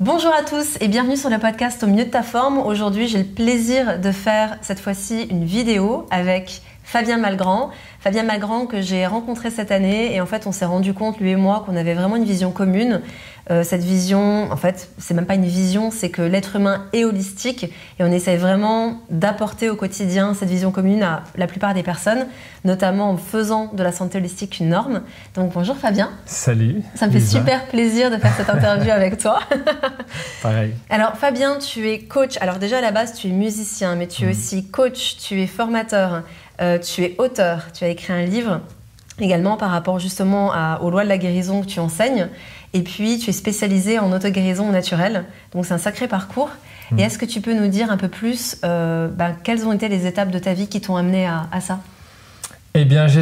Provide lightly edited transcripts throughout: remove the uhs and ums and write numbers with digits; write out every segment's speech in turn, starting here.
Bonjour à tous et bienvenue sur le podcast Au mieux de ta forme. Aujourd'hui, j'ai le plaisir de faire cette fois-ci une vidéo avec Fabien Malgrand. Fabien Malgrand que j'ai rencontré cette année et en fait on s'est rendu compte, lui et moi, qu'on avait vraiment une vision commune. Cette vision, en fait, c'est même pas une vision, c'est que l'être humain est holistique et on essaie vraiment d'apporter au quotidien cette vision commune à la plupart des personnes, notamment en faisant de la santé holistique une norme. Donc bonjour Fabien. Salut. Ça me fait super plaisir de faire cette interview avec toi. Pareil. Alors Fabien, tu es coach. Alors déjà à la base, tu es musicien, mais tu es aussi coach, tu es formateur, tu es auteur, tu as écrit un livre également par rapport justement aux lois de la guérison que tu enseignes. Et puis, tu es spécialisé en auto-guérison naturelle. Donc, c'est un sacré parcours. Et est-ce que tu peux nous dire un peu plus quelles ont été les étapes de ta vie qui t'ont amené à ça ? Eh bien, j'ai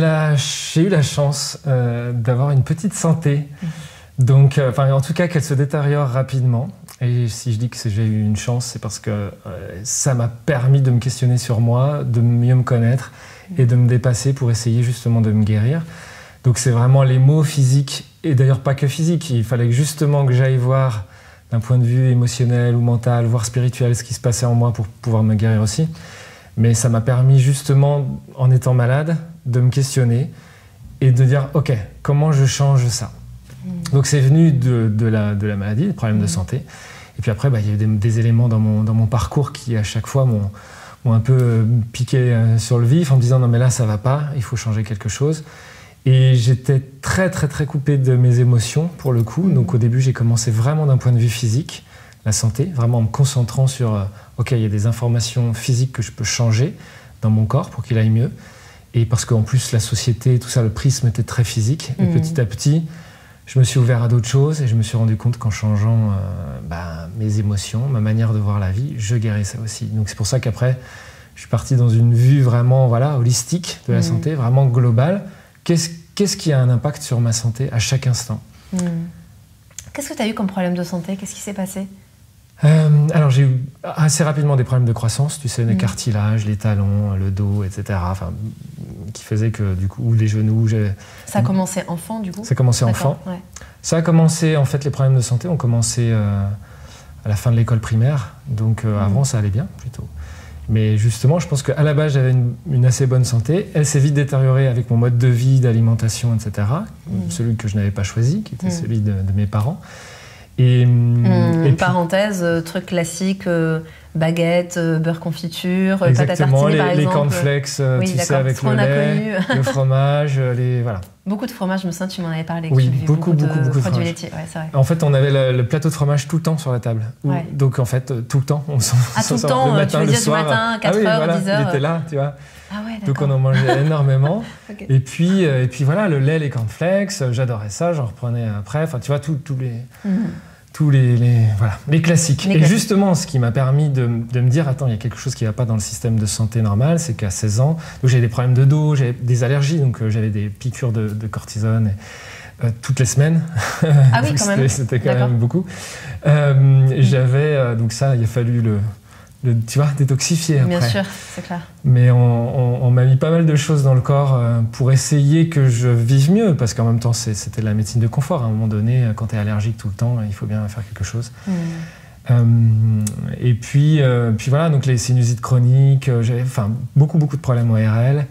eu la chance d'avoir une petite santé. Donc, en tout cas, qu'elle se détériore rapidement. Et si je dis que j'ai eu une chance, c'est parce que ça m'a permis de me questionner sur moi, de mieux me connaître et de me dépasser pour essayer justement de me guérir. Donc, c'est vraiment les maux physiques. Et d'ailleurs, pas que physique, il fallait justement que j'aille voir d'un point de vue émotionnel ou mental, voire spirituel, ce qui se passait en moi pour pouvoir me guérir aussi. Mais ça m'a permis justement, en étant malade, de me questionner et de dire « Ok, comment je change ça ?» Donc c'est venu de la maladie, des problèmes de santé. Et puis après, il y a eu des éléments dans mon parcours qui, à chaque fois, m'ont un peu piqué sur le vif en me disant « Non mais là, ça va pas, il faut changer quelque chose ». Et j'étais très coupé de mes émotions pour le coup. Donc au début, j'ai commencé vraiment d'un point de vue physique, la santé, vraiment en me concentrant sur ok, il y a des informations physiques que je peux changer dans mon corps pour qu'il aille mieux. Et parce qu'en plus, la société, tout ça, le prisme était très physique. Et petit à petit, je me suis ouvert à d'autres choses et je me suis rendu compte qu'en changeant mes émotions, ma manière de voir la vie, je guérissais aussi. Donc c'est pour ça qu'après, je suis parti dans une vue vraiment holistique de la santé, vraiment globale. Qu'est-ce qui a un impact sur ma santé à chaque instant ? Qu'est-ce que tu as eu comme problème de santé ? Qu'est-ce qui s'est passé ? Alors j'ai eu assez rapidement des problèmes de croissance, tu sais, les cartilages, les talons, le dos, etc. Qui faisaient que du coup, ou les genoux... Ça a commencé enfant du coup ? Ça a commencé enfant. Ouais. Ça a commencé, en fait, les problèmes de santé ont commencé à la fin de l'école primaire. Donc avant, ça allait bien plutôt. Mais justement, je pense qu'à la base, j'avais une assez bonne santé. Elle s'est vite détériorée avec mon mode de vie, d'alimentation, etc. Celui que je n'avais pas choisi, qui était celui de mes parents. Et puis, parenthèse, truc classique, baguette, beurre confiture, pâte à tartiner par exemple. Les cornflakes, tu sais, avec le lait, le fromage, voilà. Beaucoup de fromage, je me souviens, tu m'en avais parlé. Oui, beaucoup de produits laitiers, ouais, c'est vrai. En fait, on avait le plateau de fromage tout le temps sur la table. Ouais. Donc en fait, tout le temps, on s'en tout le temps, le matin, tu veux le dire soir. Du matin, 4h, 10h. Il était là, tu vois. Ah ouais, donc on en mangeait énormément. Okay. Et puis voilà, le lait, les cornflakes, j'adorais ça, j'en reprenais après. Enfin, tu vois, tous les classiques. Et justement, ce qui m'a permis de me dire, attends, il y a quelque chose qui ne va pas dans le système de santé normal, c'est qu'à 16 ans, donc j'avais des problèmes de dos, j'avais des allergies, donc j'avais des piqûres de cortisone toutes les semaines. Ah oui, quand même. C'était quand même beaucoup. J'avais, donc ça, il a fallu tu vois, détoxifier après. Bien sûr, c'est clair. Mais on m'a mis pas mal de choses dans le corps pour essayer que je vive mieux, parce qu'en même temps, c'était de la médecine de confort. À un moment donné, quand tu es allergique tout le temps, il faut bien faire quelque chose. Et puis voilà, donc les sinusites chroniques, j'avais beaucoup de problèmes ORL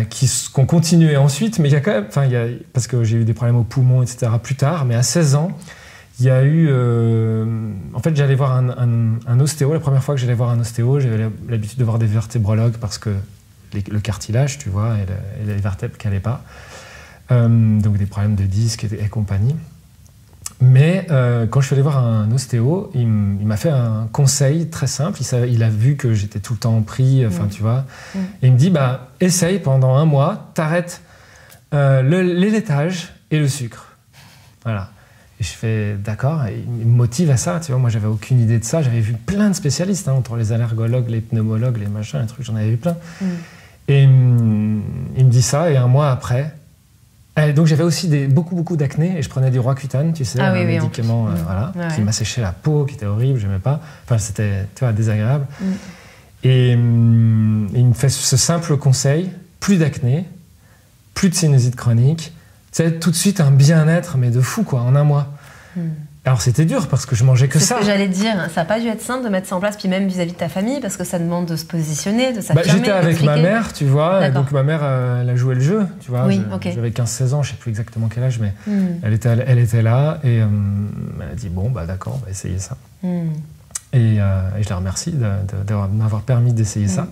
qui ont continué ensuite, mais il y a quand même, parce que j'ai eu des problèmes aux poumons, etc. plus tard, mais à 16 ans, il y a eu... en fait, j'allais voir un ostéo. La première fois que j'allais voir un ostéo, j'avais l'habitude de voir des vertébrologues parce que le cartilage, tu vois, et les vertèbres qui n'allaient pas. Donc des problèmes de disques et compagnie. Mais quand je suis allé voir un ostéo, il m'a fait un conseil très simple. Il a vu que j'étais tout le temps pris, tu vois. Et il me dit, essaye pendant 1 mois, t'arrêtes les laitages et le sucre. Voilà. Et je fais d'accord, et il me motive à ça, tu vois. Moi, j'avais aucune idée de ça. J'avais vu plein de spécialistes, entre les allergologues, les pneumologues, les machins, les trucs, j'en avais vu plein. Et il me dit ça, et 1 mois après... donc j'avais aussi beaucoup d'acné, et je prenais du Roaccutane, tu sais, un médicament qui m'asséchait la peau, qui était horrible, j'aimais pas. Enfin, c'était, tu vois, désagréable. Et il me fait ce simple conseil, plus d'acné, plus de sinusite chronique, tu sais, tout de suite un bien-être, mais de fou, quoi, en 1 mois. Alors c'était dur parce que je mangeais que ça. C'est ce que j'allais dire. Ça n'a pas dû être simple de mettre ça en place, puis même vis-à-vis de ta famille, parce que ça demande de se positionner, de s'affirmer. J'étais avec ma mère, tu vois, et donc ma mère, elle a joué le jeu, tu vois. Oui, j'avais 15-16 ans, je ne sais plus exactement quel âge, mais elle était là et elle a dit bon, bah d'accord, on va essayer ça. Et je la remercie de m'avoir permis d'essayer ça.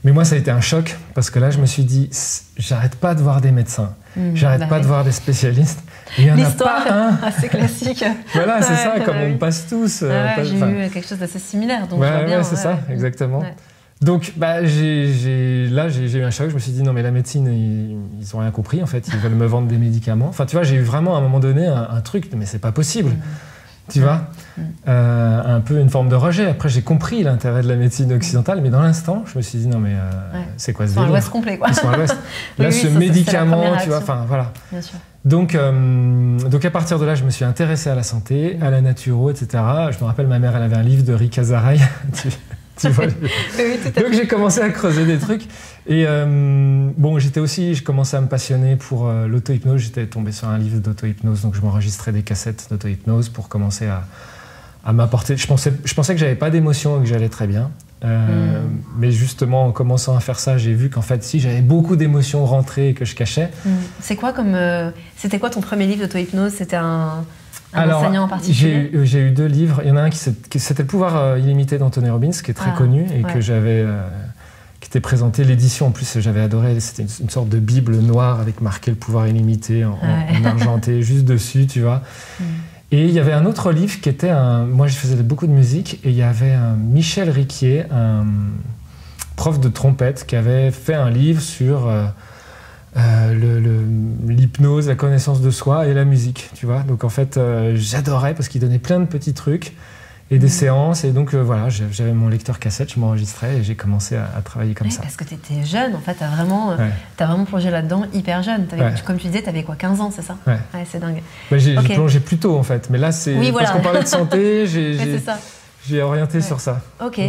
Mais moi, ça a été un choc parce que là, je me suis dit, j'arrête pas de voir des médecins, j'arrête pas de voir des spécialistes. Il y en a pas un. Assez classique. Voilà, c'est ça, comme on passe tous. J'ai eu quelque chose d'assez similaire, donc je vois bien. C'est ça, exactement. Ouais. Donc, j'ai eu un choc. Je me suis dit non, mais la médecine, ils ont rien compris en fait. Ils veulent me vendre des médicaments. Enfin, tu vois, j'ai eu vraiment à un moment donné un truc, mais c'est pas possible. Tu vois, un peu une forme de rejet. Après, j'ai compris l'intérêt de la médecine occidentale, mais dans l'instant, je me suis dit non, mais c'est quoi ce délire ? Ils sont à l'ouest complet, quoi. Ils sont à l'ouest. Là, ce médicament, tu vois, enfin voilà. Bien sûr. Donc à partir de là, je me suis intéressé à la santé, à la naturo, etc. Je me rappelle, ma mère, elle avait un livre de Rick Azaray. tu vois. Donc j'ai commencé à creuser des trucs. Et je commençais à me passionner pour l'auto-hypnose. J'étais tombé sur un livre d'auto-hypnose, donc je m'enregistrais des cassettes d'auto-hypnose pour commencer à m'apporter. Je pensais que j'avais pas d'émotion et que j'allais très bien. Mais justement, en commençant à faire ça, j'ai vu qu'en fait, si j'avais beaucoup d'émotions rentrées et que je cachais. C'est quoi c'était quoi ton premier livre d'auto-hypnose ? C'était un enseignant en particulier ? J'ai eu 2 livres. Il y en a un qui c'était Le pouvoir illimité d'Anthony Robbins, qui est très connu et que j'avais, qui était présenté. L'édition, en plus, j'avais adoré. C'était une sorte de Bible noire avec marqué Le pouvoir illimité en argenté juste dessus, tu vois. Et il y avait un autre livre qui était moi, je faisais beaucoup de musique et il y avait un Michel Riquier, un prof de trompette, qui avait fait un livre sur l'hypnose, la connaissance de soi et la musique, tu vois. Donc en fait, j'adorais parce qu'il donnait plein de petits trucs et des séances. Et donc voilà, j'avais mon lecteur cassette, je m'enregistrais et j'ai commencé à travailler comme ça. Parce que tu étais jeune, en fait, t'as vraiment plongé là-dedans hyper jeune. Comme tu disais, tu avais quoi, 15 ans, c'est ça ? Ouais, c'est dingue. J'ai plongé plus tôt, en fait. Mais là, c'est parce qu'on parlait de santé, j'ai orienté sur ça. Ok,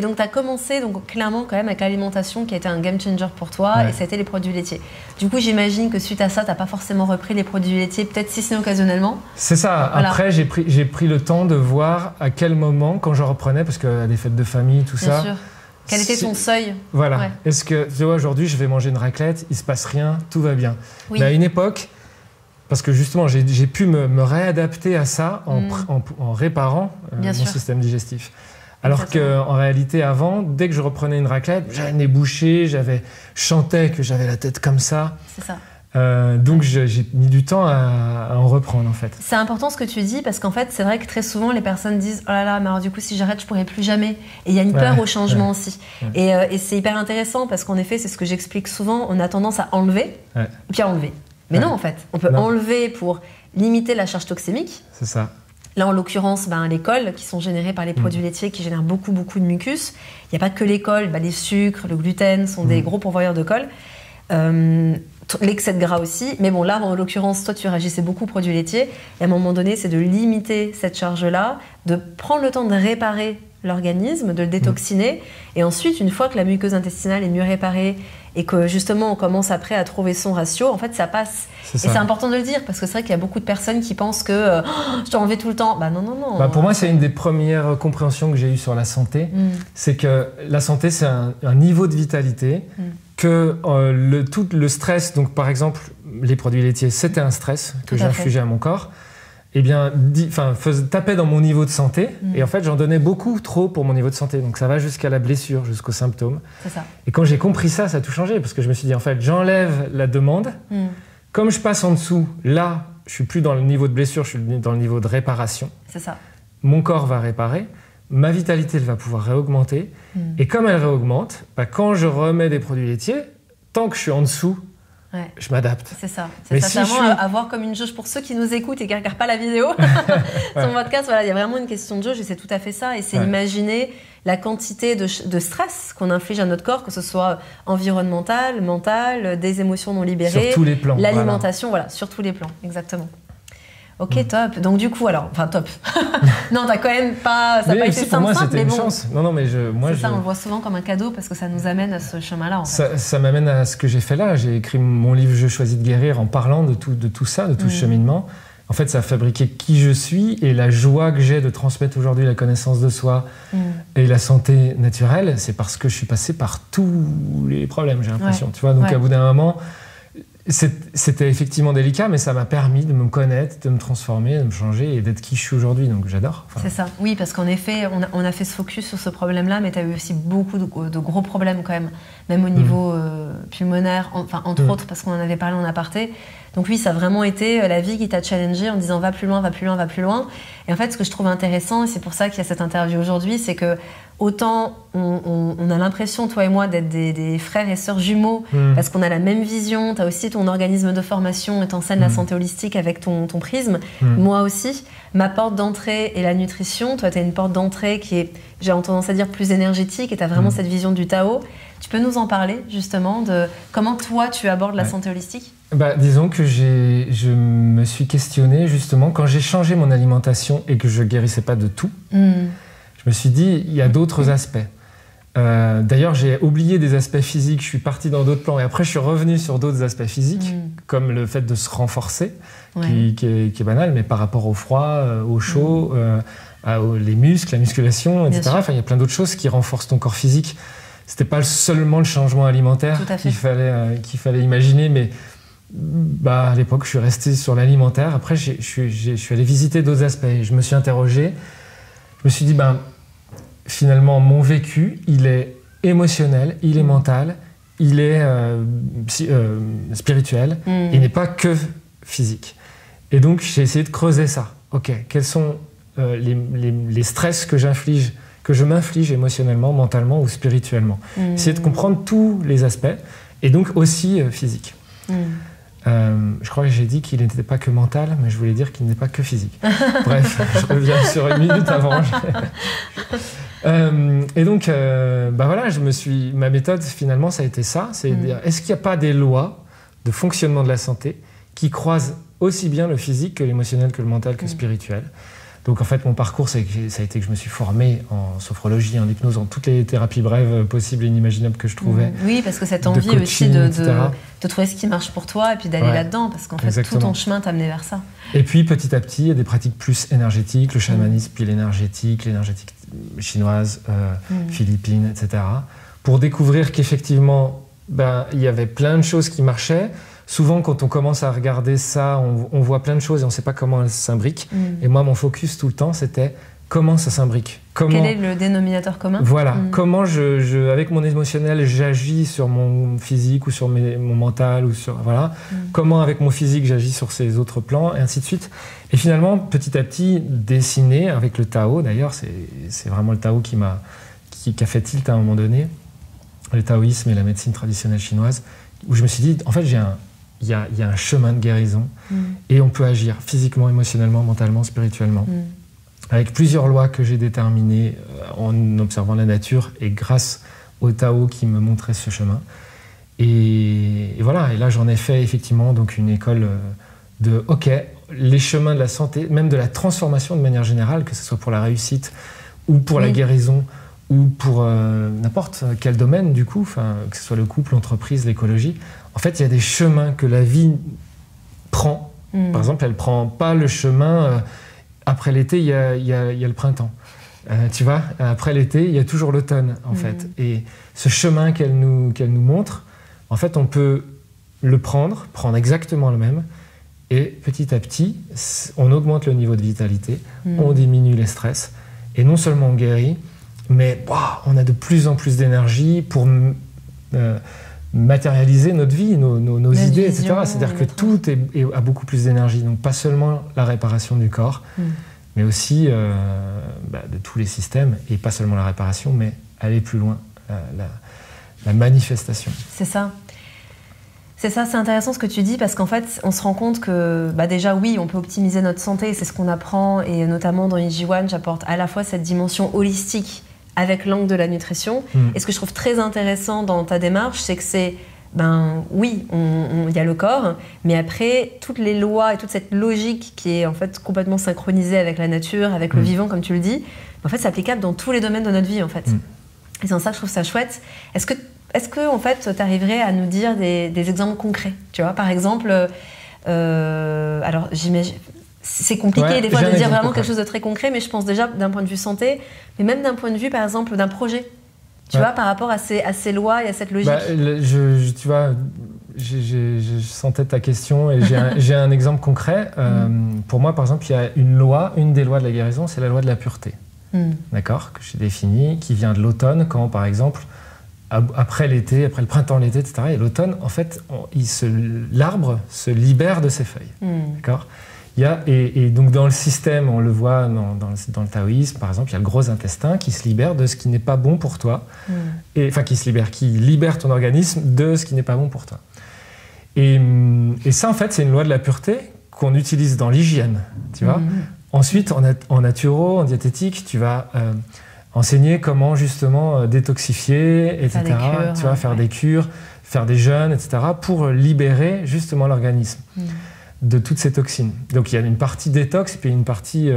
donc tu as commencé clairement quand même avec l'alimentation qui a été un game changer pour toi et ça a été les produits laitiers. Du coup, j'imagine que suite à ça, tu n'as pas forcément repris les produits laitiers, peut-être si c'est occasionnellement. C'est ça. Voilà. Après, j'ai pris le temps de voir à quel moment, quand je reprenais, parce qu'à des fêtes de famille, tout ça. Bien sûr. Quel était ton seuil ? Voilà. Est-ce que, tu vois, aujourd'hui, je vais manger une raclette, il ne se passe rien, tout va bien. Oui. Mais à une époque, parce que justement, j'ai pu me réadapter à ça en réparant mon système digestif. Alors qu'en réalité, avant, dès que je reprenais une raclette, j'avais le nez bouché, je chantais que j'avais la tête comme ça. C'est ça. Donc j'ai mis du temps à en reprendre en fait. C'est important ce que tu dis parce qu'en fait c'est vrai que très souvent les personnes disent oh là là mais alors du coup si j'arrête je pourrai plus jamais et il y a une peur au changement aussi et c'est hyper intéressant parce qu'en effet c'est ce que j'explique souvent, on a tendance à enlever et puis à enlever mais non en fait on peut enlever pour limiter la charge toxémique. C'est ça. Là, en l'occurrence, les cols qui sont générés par les produits laitiers qui génèrent beaucoup de mucus. Il n'y a pas que les cols, les sucres, le gluten sont des gros pourvoyeurs de cols. L'excès de gras aussi. Mais bon, là, en l'occurrence, toi, tu réagissais beaucoup aux produits laitiers. Et à un moment donné, c'est de limiter cette charge-là, de prendre le temps de réparer l'organisme, de le détoxiner. Et ensuite, une fois que la muqueuse intestinale est mieux réparée et que justement on commence après à trouver son ratio, en fait ça passe. Et c'est important de le dire parce que c'est vrai qu'il y a beaucoup de personnes qui pensent que je t'en enlevé tout le temps. Non. Pour moi, c'est une des premières compréhensions que j'ai eues sur la santé. C'est que la santé, c'est un niveau de vitalité, que tout le stress, donc par exemple les produits laitiers, c'était un stress que j'infligeais à mon corps. Eh bien, tapait dans mon niveau de santé. Et en fait, j'en donnais beaucoup trop pour mon niveau de santé. Donc, ça va jusqu'à la blessure, jusqu'aux symptômes. C'est ça. Et quand j'ai compris ça, ça a tout changé. Parce que je me suis dit, en fait, j'enlève la demande. Comme je passe en dessous, là, je suis plus dans le niveau de blessure, je suis dans le niveau de réparation. C'est ça. Mon corps va réparer. Ma vitalité, elle va pouvoir réaugmenter. Et comme elle réaugmente, quand je remets des produits laitiers, tant que je suis en dessous, je m'adapte. C'est ça. C'est vraiment à voir comme une jauge pour ceux qui nous écoutent et qui ne regardent pas la vidéo. Sur mon podcast, il y a vraiment une question de jauge et c'est tout à fait ça. Et c'est imaginer la quantité de stress qu'on inflige à notre corps, que ce soit environnemental, mental, des émotions non libérées. Sur tous les plans. L'alimentation, sur tous les plans, exactement. Ok, top. Donc du coup, top. Non, t'as quand même pas. Ça n'a pas été simple. Pour moi, c'était une chance. Non, mais ça, on le voit souvent comme un cadeau parce que ça nous amène à ce chemin-là. En fait. Ça m'amène à ce que j'ai fait là. J'ai écrit mon livre Je choisis de guérir en parlant de tout ça, de tout ce cheminement. En fait, ça a fabriqué qui je suis et la joie que j'ai de transmettre aujourd'hui la connaissance de soi et la santé naturelle, c'est parce que je suis passé par tous les problèmes, j'ai l'impression. Tu vois, donc à bout d'un moment, c'était effectivement délicat, mais ça m'a permis de me connaître, de me transformer, de me changer et d'être qui je suis aujourd'hui. Donc j'adore. C'est ça. Oui, parce qu'en effet, on a fait ce focus sur ce problème-là, mais tu as eu aussi beaucoup de gros problèmes quand même au niveau pulmonaire, entre autres, parce qu'on en avait parlé en aparté. Donc oui, ça a vraiment été la vie qui t'a challengé en disant va plus loin, va plus loin, va plus loin. Et en fait, ce que je trouve intéressant, et c'est pour ça qu'il y a cette interview aujourd'hui, c'est que autant on a l'impression, toi et moi, d'être des frères et sœurs jumeaux, parce qu'on a la même vision. Tu as aussi ton organisme de formation et t'enseignes la santé holistique avec ton prisme. Moi aussi, ma porte d'entrée est la nutrition. Toi, tu as une porte d'entrée qui est, j'ai tendance à dire, plus énergétique, et tu as vraiment cette vision du Tao. Tu peux nous en parler, justement, de comment toi, tu abordes la santé holistique ? Disons que je me suis questionné, justement, quand j'ai changé mon alimentation et que je guérissais pas de tout. Je me suis dit, il y a d'autres aspects. D'ailleurs, j'ai oublié des aspects physiques, je suis parti dans d'autres plans. Et après, je suis revenu sur d'autres aspects physiques, comme le fait de se renforcer, qui est banal, mais par rapport au froid, au chaud, les muscles, la musculation, etc. Enfin, il y a plein d'autres choses qui renforcent ton corps physique. C'était pas seulement le changement alimentaire qu'il fallait imaginer, mais à l'époque, je suis resté sur l'alimentaire. Après, je suis allé visiter d'autres aspects. Je me suis interrogé. Je me suis dit, finalement, mon vécu, il est émotionnel, il est mental, il est spirituel, il n'est pas que physique. Et donc, j'ai essayé de creuser ça. Ok, quels sont les stress que je m'inflige émotionnellement, mentalement ou spirituellement. Essayer de comprendre tous les aspects, et donc aussi physique. Je crois que j'ai dit qu'il n'était pas que mental, mais je voulais dire qu'il n'est pas que physique. Bref, je reviens sur une minute avant. Et donc, voilà, ma méthode finalement, ça a été ça, c'est de dire, est-ce qu'il n'y a pas des lois de fonctionnement de la santé qui croisent aussi bien le physique que l'émotionnel, que le mental, que le spirituel. Donc en fait, mon parcours, ça a été que je me suis formé en sophrologie, en hypnose, en toutes les thérapies brèves possibles et inimaginables que je trouvais. Oui, parce que cette envie aussi de trouver ce qui marche pour toi et puis d'aller là-dedans, parce qu'en fait, tout ton chemin t'a amené vers ça. Et puis petit à petit, il y a des pratiques plus énergétiques, le chamanisme, puis l'énergétique chinoise, philippine, etc. Pour découvrir qu'effectivement, il y avait plein de choses qui marchaient. Souvent, quand on commence à regarder ça, on voit plein de choses et on ne sait pas comment elles s'imbriquent. Et moi, mon focus tout le temps, c'était comment ça s'imbrique. Quel est le dénominateur commun ? Voilà. Comment avec mon émotionnel, j'agis sur mon physique ou sur mon mental. Comment, avec mon physique, j'agis sur ces autres plans, et ainsi de suite. Et finalement, petit à petit, dessiner avec le Tao. D'ailleurs, c'est vraiment le Tao qui a fait tilt à un moment donné. Le taoïsme et la médecine traditionnelle chinoise. Où je me suis dit, en fait, il y a un chemin de guérison et on peut agir physiquement, émotionnellement, mentalement, spirituellement. Avec plusieurs lois que j'ai déterminées en observant la nature et grâce au Tao qui me montrait ce chemin. Et voilà, et là j'en ai fait effectivement donc une école les chemins de la santé, même de la transformation de manière générale, que ce soit pour la réussite ou pour la guérison, ou pour n'importe quel domaine du coup, que ce soit le couple, l'entreprise, l'écologie. En fait, il y a des chemins que la vie prend. Par exemple, elle ne prend pas le chemin... après l'été, il y a le printemps. Tu vois, après l'été, il y a toujours l'automne, en fait. Et ce chemin qu'elle nous montre, en fait, on peut le prendre exactement le même, et petit à petit, on augmente le niveau de vitalité, on diminue les stress, et non seulement on guérit, mais on a de plus en plus d'énergie pour matérialiser notre vie, nos idées, etc. C'est-à-dire que tout a beaucoup plus d'énergie. Donc pas seulement la réparation du corps, mais aussi de tous les systèmes, et pas seulement la réparation, mais aller plus loin, la manifestation. C'est ça. C'est intéressant ce que tu dis, parce qu'en fait, on se rend compte que déjà, oui, on peut optimiser notre santé, c'est ce qu'on apprend, et notamment dans Yijiwan, j'apporte à la fois cette dimension holistique avec l'angle de la nutrition. Et ce que je trouve très intéressant dans ta démarche, c'est que c'est, oui, il y a le corps, mais après, toutes les lois et toute cette logique qui est en fait complètement synchronisée avec la nature, avec le vivant, comme tu le dis, en fait, c'est applicable dans tous les domaines de notre vie, en fait. Et c'est en ça que je trouve ça chouette. Est-ce que en fait, tu arriverais à nous dire des exemples concrets, tu vois, par exemple, alors j'imagine... c'est compliqué Ouais, des fois j'ai de un dire exemple vraiment concret. quelque chose de très concret, mais je pense déjà d'un point de vue santé, mais même d'un point de vue, par exemple, d'un projet. Tu vois, par rapport à ces lois et à cette logique. Bah, tu vois, je sentais ta question et j'ai un exemple concret. Pour moi, par exemple, il y a une des lois de la guérison, c'est la loi de la pureté. D'accord, que j'ai définie, qui vient de l'automne, quand, par exemple, après l'été, après le printemps, l'été, etc. Et l'automne, en fait, l'arbre se libère de ses feuilles. D'accord. Et donc dans le système, on le voit dans le taoïsme, par exemple, il y a le gros intestin qui se libère de ce qui n'est pas bon pour toi. Enfin, qui libère ton organisme de ce qui n'est pas bon pour toi. Et ça, en fait, c'est une loi de la pureté qu'on utilise dans l'hygiène, tu vois. Ensuite, en naturo, en diététique, tu vas enseigner comment justement détoxifier, etc. Tu vas faire des cures, faire des jeûnes, etc. pour libérer justement l'organisme de toutes ces toxines. Donc il y a une partie détox et puis une partie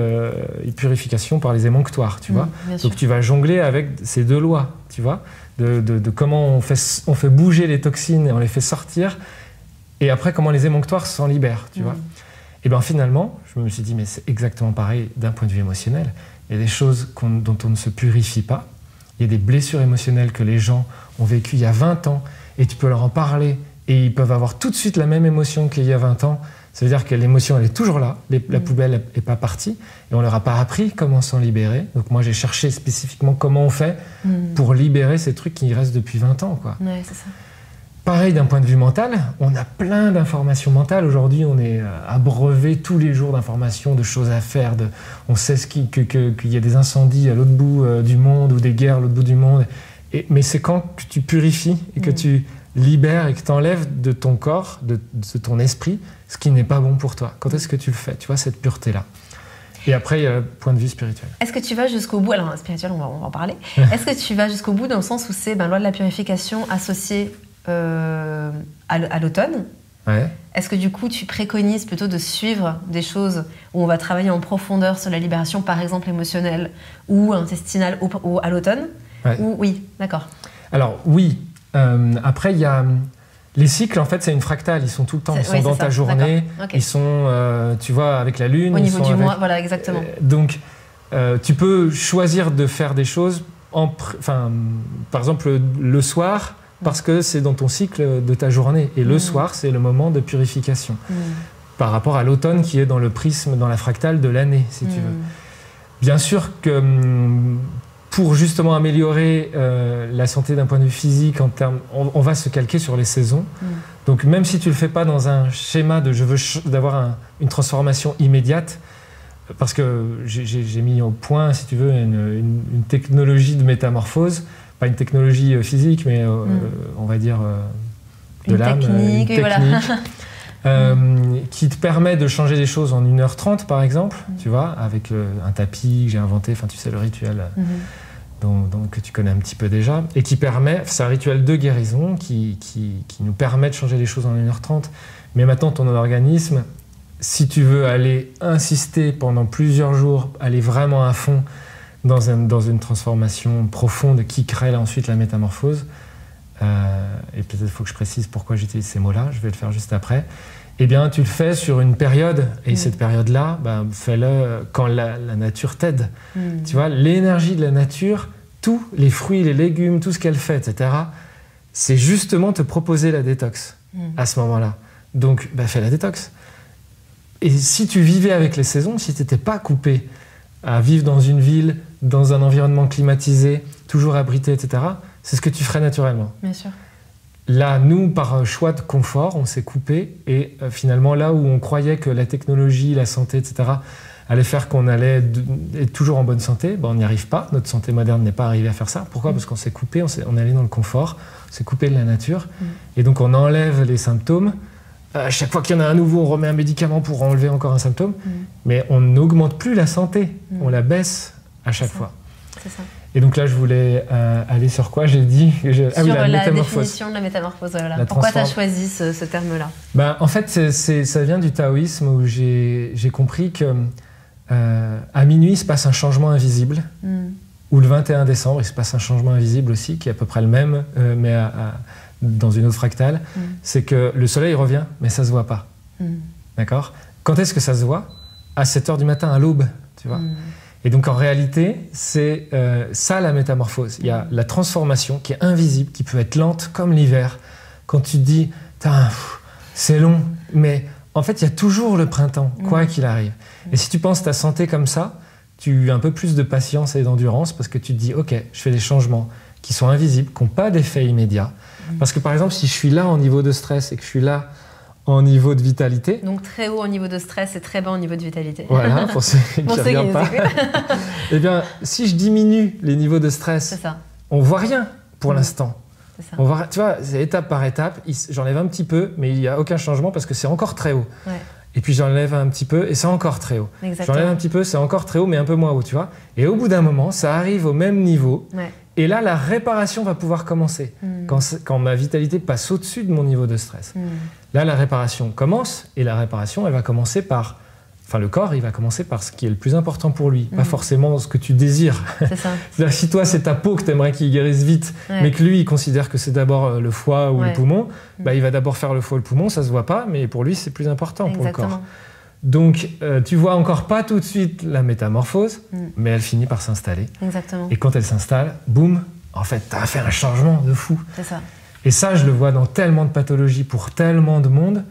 purification par les émonctoires, tu vois. Donc tu vas jongler avec ces deux lois, tu vois, de comment on fait bouger les toxines et on les fait sortir, et après comment les émonctoires s'en libèrent, tu vois. Et bien finalement, je me suis dit, mais c'est exactement pareil d'un point de vue émotionnel. Il y a des choses dont on ne se purifie pas. Il y a des blessures émotionnelles que les gens ont vécues il y a 20 ans, et tu peux leur en parler, et ils peuvent avoir tout de suite la même émotion qu'il y a 20 ans. Ça veut dire que l'émotion, elle est toujours là, la poubelle n'est pas partie, et on ne leur a pas appris comment s'en libérer. Donc moi, j'ai cherché spécifiquement comment on fait pour libérer ces trucs qui restent depuis 20 ans, quoi. Ouais, c'est ça. Pareil, d'un point de vue mental, on a plein d'informations mentales. Aujourd'hui, on est abreuvé tous les jours d'informations, de choses à faire. On sait qu'il y a des incendies à l'autre bout du monde ou des guerres à l'autre bout du monde. Mais c'est quand que tu purifies et que tu libères et que tu enlèves de ton corps, de ton esprit, ce qui n'est pas bon pour toi. Quand est-ce que tu le fais? Tu vois, cette pureté-là. Et après, il y a le point de vue spirituel. Est-ce que tu vas jusqu'au bout? Alors, spirituel, on va en parler. Est-ce que tu vas jusqu'au bout dans le sens où c'est loi de la purification associée à l'automne? Ouais. Est-ce que du coup, tu préconises plutôt de suivre des choses où on va travailler en profondeur sur la libération, par exemple émotionnelle ou intestinale, ou à l'automne? Ou, oui, d'accord. Alors, oui. Après, il y a... Les cycles, en fait, c'est une fractale. Ils sont tout le temps. Ils sont dans ta journée. Okay. Ils sont, tu vois, avec la lune. Au niveau du mois, voilà, exactement. Donc, tu peux choisir de faire des choses, par exemple, le soir, parce que c'est dans ton cycle de ta journée. Et le soir, c'est le moment de purification. Par rapport à l'automne qui est dans le prisme, dans la fractale de l'année, si tu veux. Bien sûr que... pour justement améliorer la santé d'un point de vue physique, on va se calquer sur les saisons. Donc même si tu ne le fais pas dans un schéma de je veux d'avoir une transformation immédiate, parce que j'ai mis au point, si tu veux, une technologie de métamorphose, pas une technologie physique, mais on va dire de l'âme, une technique. Voilà. Qui te permet de changer les choses en 1h30 par exemple, tu vois, avec un tapis que j'ai inventé, enfin tu sais, le rituel que tu connais un petit peu déjà, et qui permet, c'est un rituel de guérison qui nous permet de changer les choses en 1h30. Mais maintenant, ton organisme, si tu veux aller insister pendant plusieurs jours, aller vraiment à fond dans une transformation profonde qui crée là, ensuite la métamorphose, et peut-être il faut que je précise pourquoi j'utilise ces mots-là, je vais le faire juste après, eh bien tu le fais sur une période, et cette période-là, fais-le quand la nature t'aide. Tu vois, l'énergie de la nature, tous les fruits, les légumes, tout ce qu'elle fait, etc., c'est justement te proposer la détox à ce moment-là. Donc, fais la détox. Et si tu vivais avec les saisons, si tu n'étais pas coupé à vivre dans une ville, dans un environnement climatisé, toujours abrité, etc., c'est ce que tu ferais naturellement. Bien sûr. Là, nous, par choix de confort, on s'est coupé et finalement, là où on croyait que la technologie, la santé, etc., allait faire qu'on allait être toujours en bonne santé, on n'y arrive pas. Notre santé moderne n'est pas arrivée à faire ça. Pourquoi ? Parce qu'on s'est coupé, on est allé dans le confort, on s'est coupé de la nature. Et donc, on enlève les symptômes. À chaque fois qu'il y en a un nouveau, on remet un médicament pour enlever encore un symptôme. Mais on n'augmente plus la santé, on la baisse à chaque fois. C'est ça. Et donc là, je voulais aller sur quoi j'ai dit sur la définition de la métamorphose. Voilà. Pourquoi tu as choisi ce terme-là ? En fait, ça vient du taoïsme où j'ai compris que à minuit, il se passe un changement invisible. Ou le 21 décembre, il se passe un changement invisible aussi, qui est à peu près le même, mais dans une autre fractale. C'est que le soleil revient, mais ça ne se voit pas. D'accord ? Quand est-ce que ça se voit ? à 7 h du matin, à l'aube, tu vois. Et donc en réalité, c'est ça la métamorphose. Il y a la transformation qui est invisible, qui peut être lente comme l'hiver. Quand tu te dis, c'est long, mais en fait, il y a toujours le printemps, quoi qu'il arrive. Et si tu penses ta santé comme ça, tu as un peu plus de patience et d'endurance parce que tu te dis, ok, je fais des changements qui sont invisibles, qui n'ont pas d'effet immédiat. Parce que par exemple, si je suis là en niveau de stress et que je suis là en niveau de vitalité... Donc très haut en niveau de stress et très bas en niveau de vitalité. Voilà, pour ceux qui ne regardent pas. Eh bien, si je diminue les niveaux de stress, on ne voit rien pour l'instant. On voit, tu vois, c'est étape par étape. J'enlève un petit peu, mais il n'y a aucun changement parce que c'est encore très haut. Ouais. Et puis j'enlève un petit peu et c'est encore très haut. J'enlève un petit peu, c'est encore très haut, mais un peu moins haut, tu vois. Et au bout d'un moment, ça arrive au même niveau. Ouais. Et là, la réparation va pouvoir commencer. Quand ma vitalité passe au-dessus de mon niveau de stress. Là, la réparation commence et la réparation, elle va commencer par... Enfin, le corps, il va commencer par ce qui est le plus important pour lui, pas forcément ce que tu désires. C'est ça. C'est-à-dire si toi, c'est ta peau que tu aimerais qu'il guérisse vite, mais que lui, il considère que c'est d'abord le foie ou le poumon, bah, il va d'abord faire le foie ou le poumon, ça se voit pas, mais pour lui, c'est plus important pour le corps. Donc, tu vois encore pas tout de suite la métamorphose, mais elle finit par s'installer. Et quand elle s'installe, boum, en fait, tu as fait un changement de fou. C'est ça. Et ça, je le vois dans tellement de pathologies pour tellement de monde.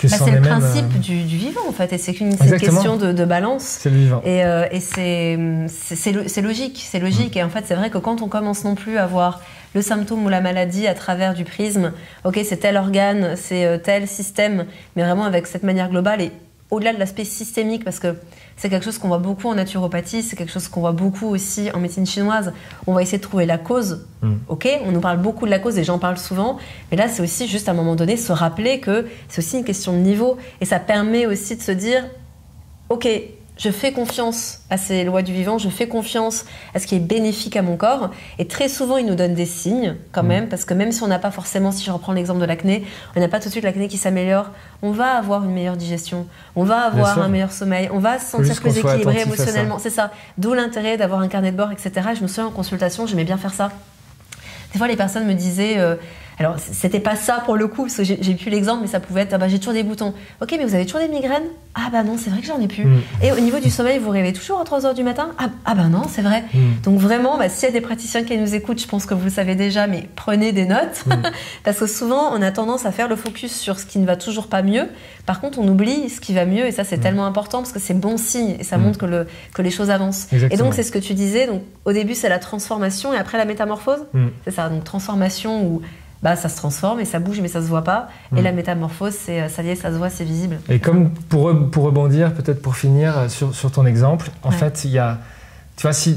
C'est le principe du vivant en fait, et c'est qu'une question de balance. C'est le vivant. Et c'est logique. Et en fait, c'est vrai que quand on commence non plus à voir le symptôme ou la maladie à travers du prisme, ok, c'est tel organe, c'est tel système, mais vraiment avec cette manière globale et au-delà de l'aspect systémique, parce que c'est quelque chose qu'on voit beaucoup en naturopathie, c'est quelque chose qu'on voit beaucoup aussi en médecine chinoise. On va essayer de trouver la cause. Ok, on nous parle beaucoup de la cause et j'en parle souvent. Mais là, c'est aussi juste à un moment donné se rappeler que c'est aussi une question de niveau. Et ça permet aussi de se dire, ok, je fais confiance à ces lois du vivant, je fais confiance à ce qui est bénéfique à mon corps. Et très souvent, il nous donne des signes quand même, parce que même si on n'a pas forcément, si je reprends l'exemple de l'acné, on n'a pas tout de suite l'acné qui s'améliore, on va avoir une meilleure digestion, on va avoir un meilleur sommeil, on va se sentir plus équilibré émotionnellement. C'est ça. D'où l'intérêt d'avoir un carnet de bord, etc. Je me souviens en consultation, j'aimais bien faire ça. Des fois, les personnes me disaient... alors, c'était pas ça pour le coup, parce que j'ai plus l'exemple, mais ça pouvait être j'ai toujours des boutons. Ok, mais vous avez toujours des migraines? Ah bah non, c'est vrai que j'en ai plus. Et au niveau du sommeil, vous rêvez toujours à 3 h du matin? Ah bah non, c'est vrai. Donc vraiment, s'il y a des praticiens qui nous écoutent, je pense que vous le savez déjà, mais prenez des notes. Parce que souvent, on a tendance à faire le focus sur ce qui ne va toujours pas mieux. Par contre, on oublie ce qui va mieux, et ça, c'est tellement important, parce que c'est bon signe, et ça montre que les choses avancent. Exactement. Et donc, c'est ce que tu disais. Donc, au début, c'est la transformation, et après, la métamorphose. C'est ça, donc transformation où... ça se transforme et ça bouge mais ça se voit pas. Et la métamorphose, c'est ça y est, ça se voit, c'est visible. Et comme pour rebondir, peut-être pour finir sur ton exemple, en fait, il y a, tu vois, si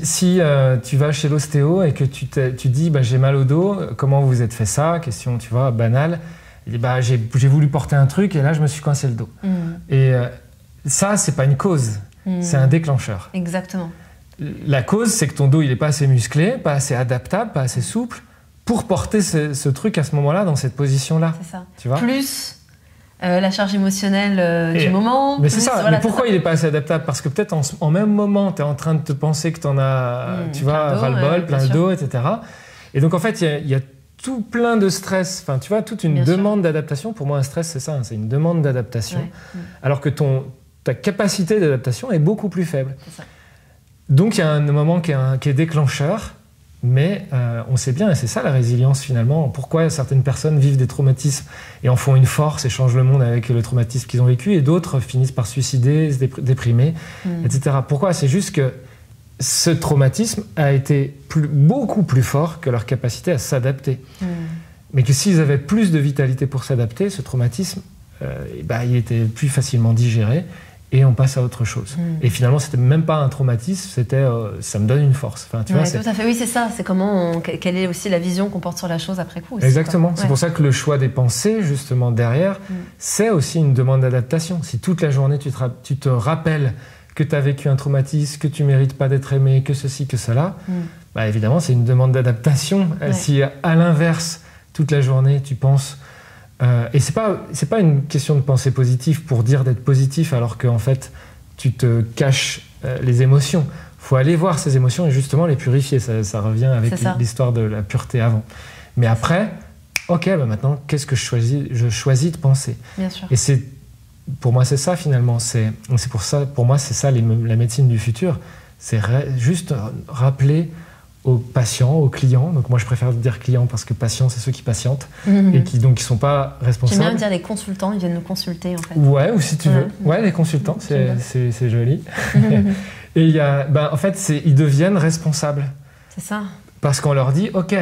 tu vas chez l'ostéo et que tu dis j'ai mal au dos, comment vous êtes fait ça? Question, tu vois, banale. Il dit j'ai voulu porter un truc et là je me suis coincé le dos. Et ça, c'est pas une cause, c'est un déclencheur. Exactement. La cause, c'est que ton dos il est pas assez musclé, pas assez adaptable, pas assez souple pour porter ce truc à ce moment-là, dans cette position-là. C'est ça. Tu vois, plus la charge émotionnelle du moment. Mais c'est ça. Voilà, mais pourquoi il n'est pas assez adaptable? Parce que peut-être en même moment, tu es en train de te penser que tu en as, tu vois, ras-le-bol, plein le dos, etc. Et donc, en fait, il y a tout plein de stress. Enfin, tu vois, toute une demande d'adaptation. Pour moi, un stress, c'est ça. C'est une demande d'adaptation. Alors que ta capacité d'adaptation est beaucoup plus faible. C'est ça. Donc, il y a un moment qui est déclencheur. Mais on sait bien, et c'est ça la résilience finalement, pourquoi certaines personnes vivent des traumatismes et en font une force et changent le monde avec le traumatisme qu'ils ont vécu, et d'autres finissent par se suicider, se déprimer, etc. Pourquoi? C'est juste que ce traumatisme a été beaucoup plus fort que leur capacité à s'adapter. Mais que s'ils avaient plus de vitalité pour s'adapter, ce traumatisme, il était plus facilement digéré. Et on passe à autre chose. Et finalement, c'était même pas un traumatisme, c'était ça me donne une force. Enfin, tu vois, tout à fait. Oui, c'est ça. C'est quelle est aussi la vision qu'on porte sur la chose après coup. Aussi, exactement. C'est pour ça que le choix des pensées, justement, derrière, c'est aussi une demande d'adaptation. Si toute la journée, tu te rappelles que tu as vécu un traumatisme, que tu mérites pas d'être aimé, que ceci, que cela, évidemment, c'est une demande d'adaptation. Si, à l'inverse, toute la journée, tu penses... et c'est pas une question de pensée positive pour dire d'être positif alors qu'en fait tu te caches les émotions. Il faut aller voir ces émotions et justement les purifier. Ça revient avec l'histoire de la pureté avant. Mais après, ok, maintenant qu'est-ce que je choisis de penser? Bien sûr. Et c'est pour moi, c'est ça finalement. C'est pour ça, pour moi, c'est ça la médecine du futur. C'est juste rappeler aux patients, aux clients. Donc moi, je préfère dire clients parce que patients, c'est ceux qui patientent et qui sont pas responsables. J'aime bien dire les consultants, ils viennent nous consulter en fait. Ouais, ou si tu veux. Ouais, les consultants, c'est joli. Et il y a, en fait, ils deviennent responsables. C'est ça. Parce qu'on leur dit, ok,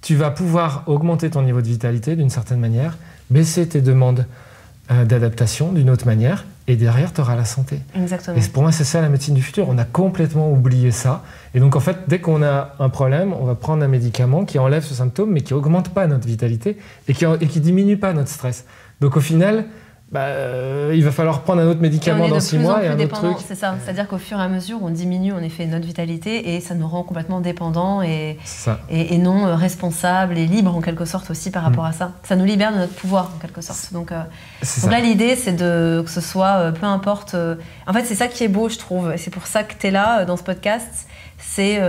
tu vas pouvoir augmenter ton niveau de vitalité d'une certaine manière, baisser tes demandes d'adaptation d'une autre manière, et derrière, tu auras la santé. Exactement. Et pour moi, c'est ça la médecine du futur. On a complètement oublié ça. Et donc, en fait, dès qu'on a un problème, on va prendre un médicament qui enlève ce symptôme, mais qui n'augmente pas notre vitalité et qui diminue pas notre stress. Donc, au final, il va falloir prendre un autre médicament dans 6 mois et un autre truc. C'est ça. C'est-à-dire qu'au fur et à mesure, on diminue en effet notre vitalité et ça nous rend complètement dépendants et non responsables et libres en quelque sorte aussi par rapport à ça. Ça nous libère de notre pouvoir en quelque sorte. Donc là, l'idée, c'est que ce soit, peu importe... en fait, c'est ça qui est beau, je trouve. Et c'est pour ça que tu es là dans ce podcast. C'est...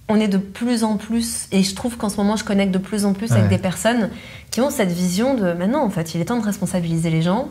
on est de plus en plus, et je trouve qu'en ce moment, je connecte de plus en plus avec des personnes qui ont cette vision de maintenant, en fait, il est temps de responsabiliser les gens.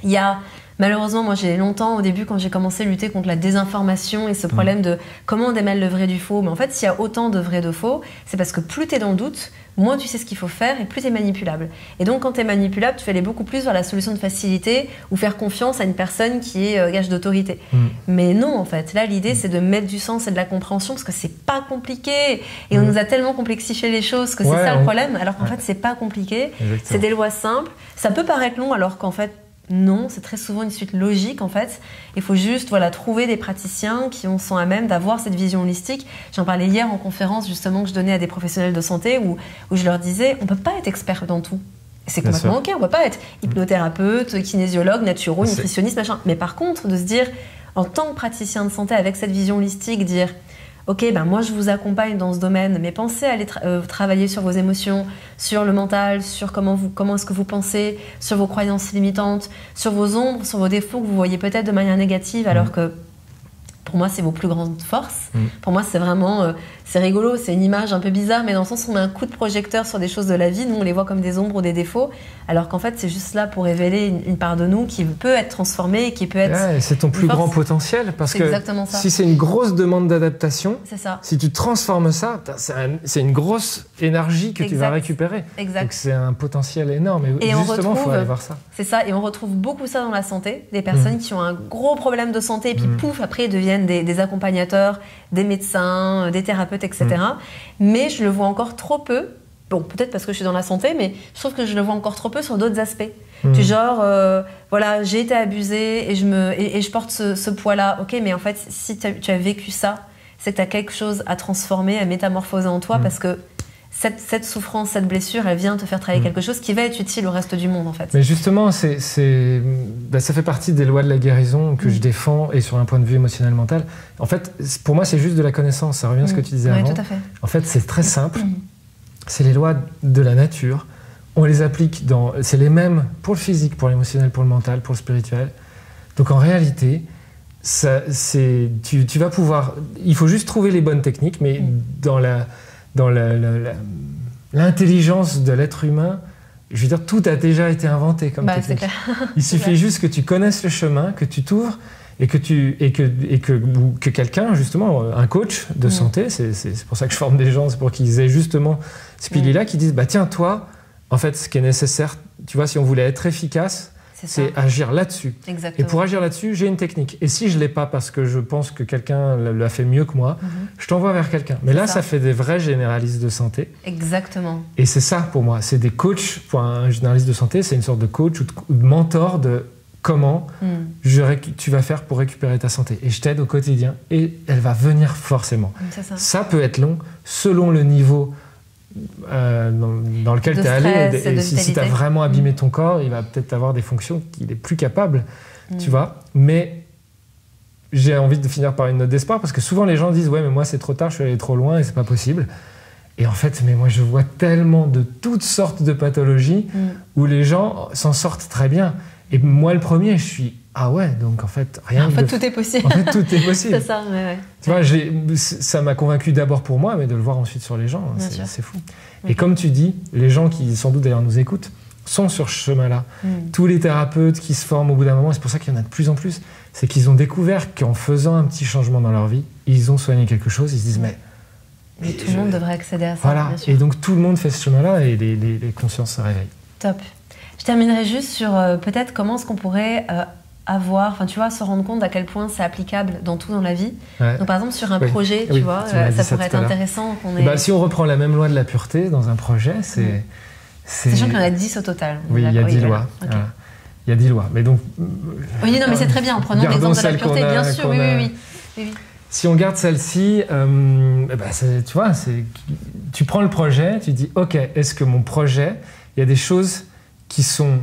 Il y a, malheureusement, moi j'ai longtemps, au début, quand j'ai commencé à lutter contre la désinformation et ce problème de comment on démêle le vrai du faux, mais en fait, s'il y a autant de vrai de faux, c'est parce que plus tu es dans le doute, moins tu sais ce qu'il faut faire et plus tu es manipulable. Et donc, quand tu es manipulable, tu vas aller beaucoup plus vers la solution de facilité ou faire confiance à une personne qui est gage d'autorité. Mais non, en fait, là, l'idée, c'est de mettre du sens et de la compréhension parce que c'est pas compliqué. Et on nous a tellement complexifié les choses que c'est ça le problème, alors qu'en fait, c'est pas compliqué. Exactement. C'est des lois simples. Ça peut paraître long, alors qu'en fait, non, c'est très souvent une suite logique en fait. Il faut juste trouver des praticiens qui sont à même d'avoir cette vision holistique. J'en parlais hier en conférence justement que je donnais à des professionnels de santé où je leur disais on ne peut pas être expert dans tout. C'est complètement ok, on ne peut pas être hypnothérapeute, kinésiologue, naturo, nutritionniste, machin. Mais par contre, de se dire en tant que praticien de santé avec cette vision holistique, dire ok, moi je vous accompagne dans ce domaine, mais pensez à aller travailler sur vos émotions, sur le mental, sur comment est-ce que vous pensez, sur vos croyances limitantes, sur vos ombres, sur vos défauts que vous voyez peut-être de manière négative, alors que pour moi c'est vos plus grandes forces. Pour moi c'est vraiment, c'est rigolo, c'est une image un peu bizarre, mais dans le sens où on met un coup de projecteur sur des choses de la vie, nous on les voit comme des ombres ou des défauts, alors qu'en fait c'est juste là pour révéler une part de nous qui peut être transformée, qui peut être... Ouais, c'est ton plus grand potentiel, parce que si c'est une grosse demande d'adaptation, si tu transformes ça, c'est une grosse énergie que tu vas récupérer. Exact. Donc c'est un potentiel énorme, et justement il faut aller voir ça. C'est ça, et on retrouve beaucoup ça dans la santé, des personnes qui ont un gros problème de santé, et puis pouf, après ils deviennent des accompagnateurs, des médecins, des thérapeutes, etc. Mais je le vois encore trop peu. Bon, peut-être parce que je suis dans la santé, mais je trouve que je le vois encore trop peu sur d'autres aspects. Du genre, j'ai été abusée et je porte ce poids-là. Ok, mais en fait, si tu as vécu ça, c'est que tu as quelque chose à transformer, à métamorphoser en toi, parce que cette souffrance, cette blessure, elle vient te faire travailler quelque chose qui va être utile au reste du monde, en fait. Mais justement, ça fait partie des lois de la guérison que je défends, et sur un point de vue émotionnel, mental. En fait, pour moi, c'est juste de la connaissance. Ça revient à ce que tu disais avant. Tout à fait. En fait, c'est très simple. C'est les lois de la nature. On les applique c'est les mêmes pour le physique, pour l'émotionnel, pour le mental, pour le spirituel. Donc, en réalité, tu vas pouvoir... Il faut juste trouver les bonnes techniques, mais dans l'intelligence de l'être humain, je veux dire, tout a déjà été inventé comme technique. Il suffit juste que tu connaisses le chemin, que tu t'ouvres et que quelqu'un, justement, un coach de santé, c'est pour ça que je forme des gens, c'est pour qu'ils aient justement ce pilier-là, qui disent, tiens, toi, en fait, ce qui est nécessaire, tu vois, si on voulait être efficace, c'est agir là-dessus. Exactement. Et pour agir là-dessus, j'ai une technique. Et si je ne l'ai pas parce que je pense que quelqu'un l'a fait mieux que moi, je t'envoie vers quelqu'un. Mais là, ça fait des vrais généralistes de santé. Exactement. Et c'est ça pour moi. C'est des coachs. Pour un généraliste de santé, c'est une sorte de coach ou de mentor de comment tu vas faire pour récupérer ta santé. Et je t'aide au quotidien. Et elle va venir forcément. Ça peut être long selon le niveau... dans lequel tu es allé, et si tu as vraiment abîmé ton corps, il va peut-être avoir des fonctions qu'il est plus capable, tu vois. Mais j'ai envie de finir par une note d'espoir, parce que souvent les gens disent « Ouais, mais moi c'est trop tard, je suis allé trop loin et c'est pas possible ». Et en fait, mais moi je vois tellement de toutes sortes de pathologies où les gens s'en sortent très bien. Et moi le premier, je suis « Ah ouais, donc en fait, rien tout est possible. En fait, tout est possible. » C'est ça, ouais. Tu vois, ça m'a convaincu d'abord pour moi, mais de le voir ensuite sur les gens, c'est fou. Et comme tu dis, les gens qui sans doute d'ailleurs nous écoutent, sont sur ce chemin-là. Tous les thérapeutes qui se forment au bout d'un moment, c'est pour ça qu'il y en a de plus en plus, c'est qu'ils ont découvert qu'en faisant un petit changement dans leur vie, ils ont soigné quelque chose, ils se disent mais tout le monde devrait accéder à ça. Voilà, bien sûr. et donc tout le monde fait ce chemin-là et les consciences se réveillent. Top. Je terminerai juste sur peut-être comment est-ce qu'on pourrait se rendre compte à quel point c'est applicable dans tout dans la vie. Ouais. Donc par exemple sur un projet, tu vois, ça pourrait être intéressant qu'on ait... si on reprend la même loi de la pureté dans un projet, c'est... Sachant qu'il y en a 10 au total. Oui, il y a 10 lois. Okay. Voilà. Il y a 10 lois. Mais donc... Oui, non, mais c'est très bien. En prenant l'exemple de la pureté, bien sûr. Oui. Si on garde celle-ci, tu vois, tu prends le projet, tu dis, OK, est-ce que mon projet, il y a des choses qui sont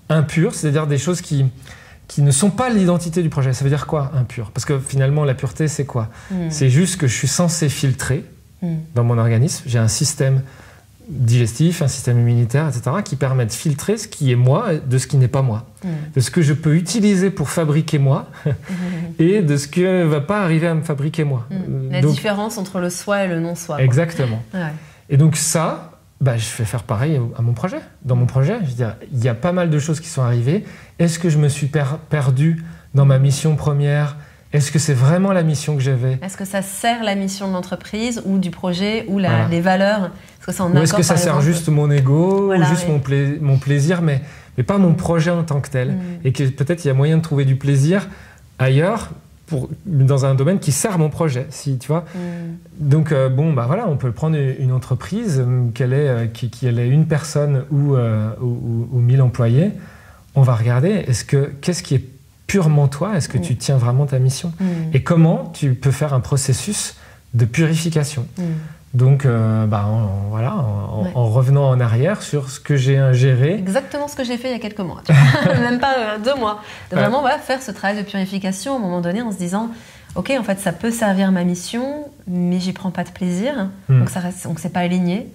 impures, c'est-à-dire des choses qui ne sont pas l'identité du projet. Ça veut dire quoi, impur? Parce que finalement, la pureté, c'est quoi? C'est juste que je suis censé filtrer dans mon organisme. J'ai un système digestif, un système immunitaire, etc., qui permet de filtrer ce qui est moi de ce qui n'est pas moi. De ce que je peux utiliser pour fabriquer moi et de ce qui ne va pas arriver à me fabriquer moi. La différence entre le soi et le non-soi. Exactement. Ouais. Et donc ça, je vais faire pareil à mon projet. Dans mon projet, je veux dire, il y a pas mal de choses qui sont arrivées. Est-ce que je me suis perdu dans ma mission première? Est-ce que c'est vraiment la mission que j'avais? Est-ce que ça sert la mission de l'entreprise ou du projet ou les valeurs? Est-ce que c'est en accord, ou est-ce que ça sert juste mon ego ou juste oui. mon plaisir, mais pas mon projet en tant que tel? Et que peut-être il y a moyen de trouver du plaisir ailleurs, dans un domaine qui sert mon projet, si tu vois. Donc on peut prendre une entreprise qu'elle ait une personne ou 1000 employés. On va regarder qu'est-ce qui est purement toi, est-ce que tu tiens vraiment ta mission et comment tu peux faire un processus de purification. Donc, en revenant en arrière sur ce que j'ai ingéré. Exactement ce que j'ai fait il y a quelques mois. Même pas 2 mois. De vraiment faire ce travail de purification à un moment donné en se disant ok, en fait, ça peut servir ma mission, mais j'y prends pas de plaisir. Donc, c'est pas aligné.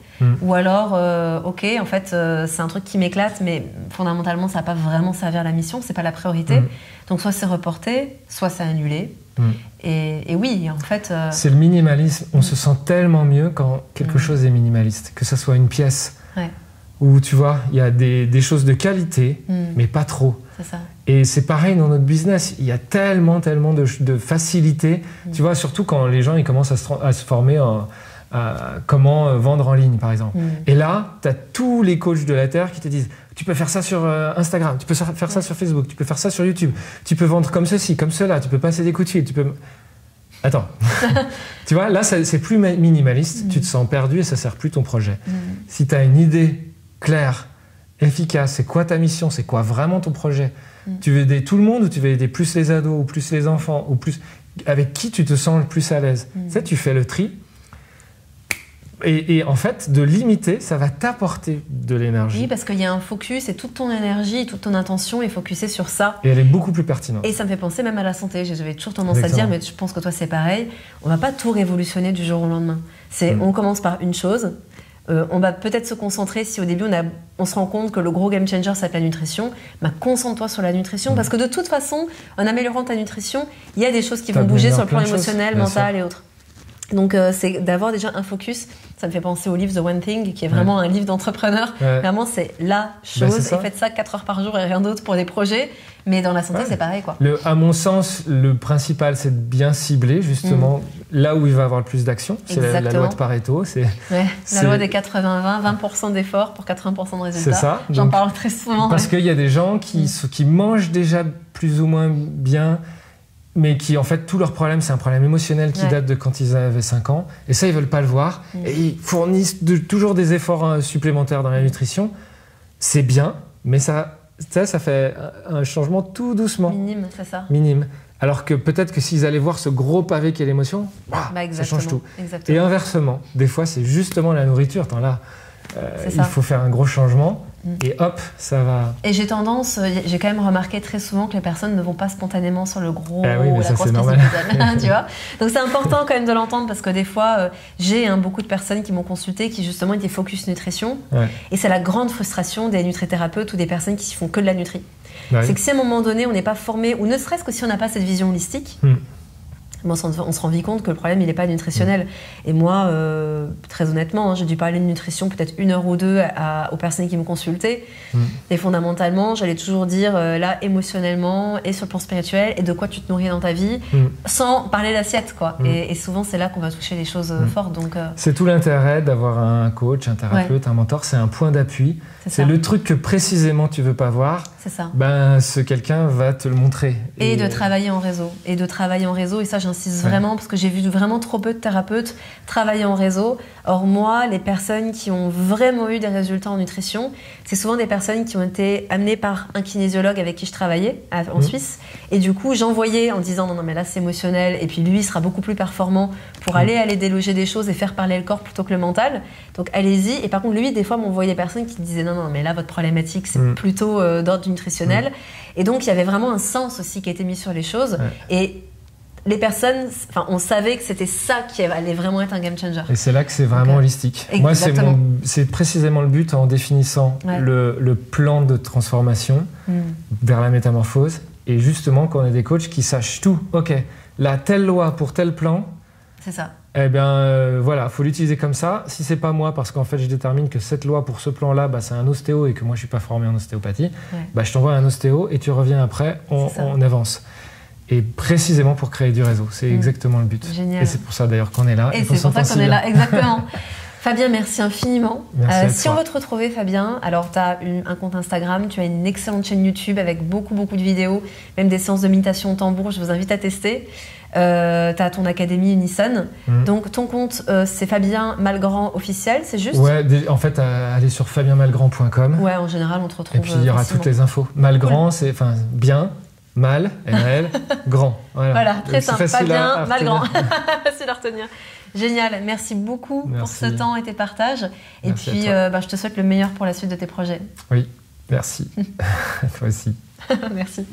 Ou alors, ok, en fait, c'est un truc qui m'éclate, mais fondamentalement, ça va pas vraiment servir la mission, c'est pas la priorité. Donc, soit c'est reporté, soit c'est annulé. Et oui, en fait... C'est le minimalisme. On se sent tellement mieux quand quelque chose est minimaliste. Que ce soit une pièce où, tu vois, il y a des choses de qualité, mais pas trop. C'est ça. Et c'est pareil dans notre business. Il y a tellement de facilité. Tu vois, surtout quand les gens ils commencent à se former comment vendre en ligne, par exemple. Et là, tu as tous les coachs de la Terre qui te disent tu peux faire ça sur Instagram, tu peux faire ça sur Facebook, tu peux faire ça sur YouTube, tu peux vendre comme ceci, comme cela, tu peux passer des coups de fil, tu peux... Attends. Tu vois, là, c'est plus minimaliste, tu te sens perdu et ça sert plus ton projet. Si tu as une idée claire, efficace, c'est quoi ta mission, c'est quoi vraiment ton projet, tu veux aider tout le monde ou tu veux aider plus les ados ou plus les enfants ou plus... Avec qui tu te sens le plus à l'aise. Tu sais, tu fais le tri. Et en fait, de limiter, ça va t'apporter de l'énergie. Oui, parce qu'il y a un focus et toute ton énergie, toute ton intention est focusée sur ça. Et elle est beaucoup plus pertinente. Et ça me fait penser même à la santé. J'avais toujours tendance à dire, mais je pense que toi c'est pareil, on ne va pas tout révolutionner du jour au lendemain. On commence par une chose, on va peut-être se concentrer, si au début on se rend compte que le gros game changer c'est la nutrition, concentre-toi sur la nutrition, parce que de toute façon, en améliorant ta nutrition, il y a des choses qui vont bouger sur le plan émotionnel, mental et autres. Donc c'est d'avoir déjà un focus. Ça me fait penser au livre The One Thing, qui est vraiment un livre d'entrepreneur. Vraiment, c'est la chose. Et faites ça 4 heures par jour et rien d'autre pour des projets. Mais dans la santé, c'est pareil, quoi. À mon sens, le principal, c'est de bien cibler justement là où il va avoir le plus d'action. C'est la loi de Pareto. La loi des 80-20, 20% d'efforts pour 80% de résultats. C'est ça. J'en parle très souvent. Parce qu'il y a des gens qui mangent déjà plus ou moins bien, mais qui, en fait, tout leur problème, c'est un problème émotionnel qui date de quand ils avaient 5 ans. Et ça, ils ne veulent pas le voir. Et ils fournissent toujours des efforts supplémentaires dans la nutrition. C'est bien, mais ça fait un changement tout doucement. Minime, c'est ça. Minime. Alors que peut-être que s'ils allaient voir ce gros pavé qu'est l'émotion, ça change tout. Exactement. Et inversement, des fois, c'est justement la nourriture. Il faut faire un gros changement. Et hop, ça va. Et j'ai quand même remarqué très souvent que les personnes ne vont pas spontanément sur le gros, la grosse précipitation, tu vois. Donc c'est important quand même de l'entendre parce que des fois, j'ai beaucoup de personnes qui m'ont consulté qui justement étaient focus nutrition. Et c'est la grande frustration des nutrithérapeutes ou des personnes qui font que de la nutri. C'est que si à un moment donné, on n'est pas formé, ou ne serait-ce que si on n'a pas cette vision holistique, Bon, on se rend vite compte que le problème, il n'est pas nutritionnel. Et moi, très honnêtement, j'ai dû parler de nutrition peut-être 1 heure ou 2 aux personnes qui me consultaient. Et fondamentalement, j'allais toujours dire, là, émotionnellement et sur le plan spirituel, et de quoi tu te nourris dans ta vie, sans parler d'assiette, quoi. Et souvent, c'est là qu'on va toucher les choses fortes. Donc, c'est tout l'intérêt d'avoir un coach, un thérapeute, un mentor. C'est un point d'appui. C'est le truc que précisément tu veux pas voir. C'est ça. Ben, ce quelqu'un va te le montrer. Et de travailler en réseau. Et ça, j'insiste vraiment, parce que j'ai vu vraiment trop peu de thérapeutes travailler en réseau. Or, moi, les personnes qui ont vraiment eu des résultats en nutrition, c'est souvent des personnes qui ont été amenées par un kinésiologue avec qui je travaillais en Suisse. Et du coup, j'envoyais en disant non, mais là, c'est émotionnel. Et puis lui, il sera beaucoup plus performant pour aller déloger des choses et faire parler le corps plutôt que le mental. Donc, allez-y. Et par contre, lui, des fois, m'envoyait des personnes qui disaient non, mais là, votre problématique, c'est plutôt d'ordre nutritionnel. Et donc, il y avait vraiment un sens aussi qui a été mis sur les choses. Et les personnes, on savait que c'était ça qui allait vraiment être un game changer. Et c'est là que c'est vraiment holistique. Exactement. Moi, c'est précisément le but en définissant le plan de transformation vers la métamorphose. Et justement, qu'on ait des coachs qui sachent tout. OK, là, telle loi pour tel plan. C'est ça. Eh bien, voilà, il faut l'utiliser comme ça. Si c'est pas moi, parce qu'en fait, je détermine que cette loi pour ce plan-là, c'est un ostéo et que moi, je suis pas formé en ostéopathie, je t'envoie un ostéo et tu reviens après, on avance. Et précisément pour créer du réseau. C'est exactement le but. Génial. Et c'est pour ça d'ailleurs qu'on est là. Et c'est pour ça qu'on est là, exactement. Fabien, merci infiniment. Merci si on veut te retrouver, Fabien, alors tu as un compte Instagram, tu as une excellente chaîne YouTube avec beaucoup de vidéos, même des séances de méditation au tambour, je vous invite à tester. Tu as ton académie Unison. Donc ton compte, c'est Fabien Malgrand officiel, c'est juste? Ouais, en fait, allez sur fabienmalgrand.com. Ouais, en général, on te retrouve. Et puis il y aura toutes les infos. Malgrand, c'est bien. Mal, ML, grand. Voilà, très simple. Fabien Malgrand. Facile à retenir. Génial. Merci beaucoup pour ce temps et tes partages. Et puis, je te souhaite le meilleur pour la suite de tes projets. Oui, merci. Toi aussi. Merci.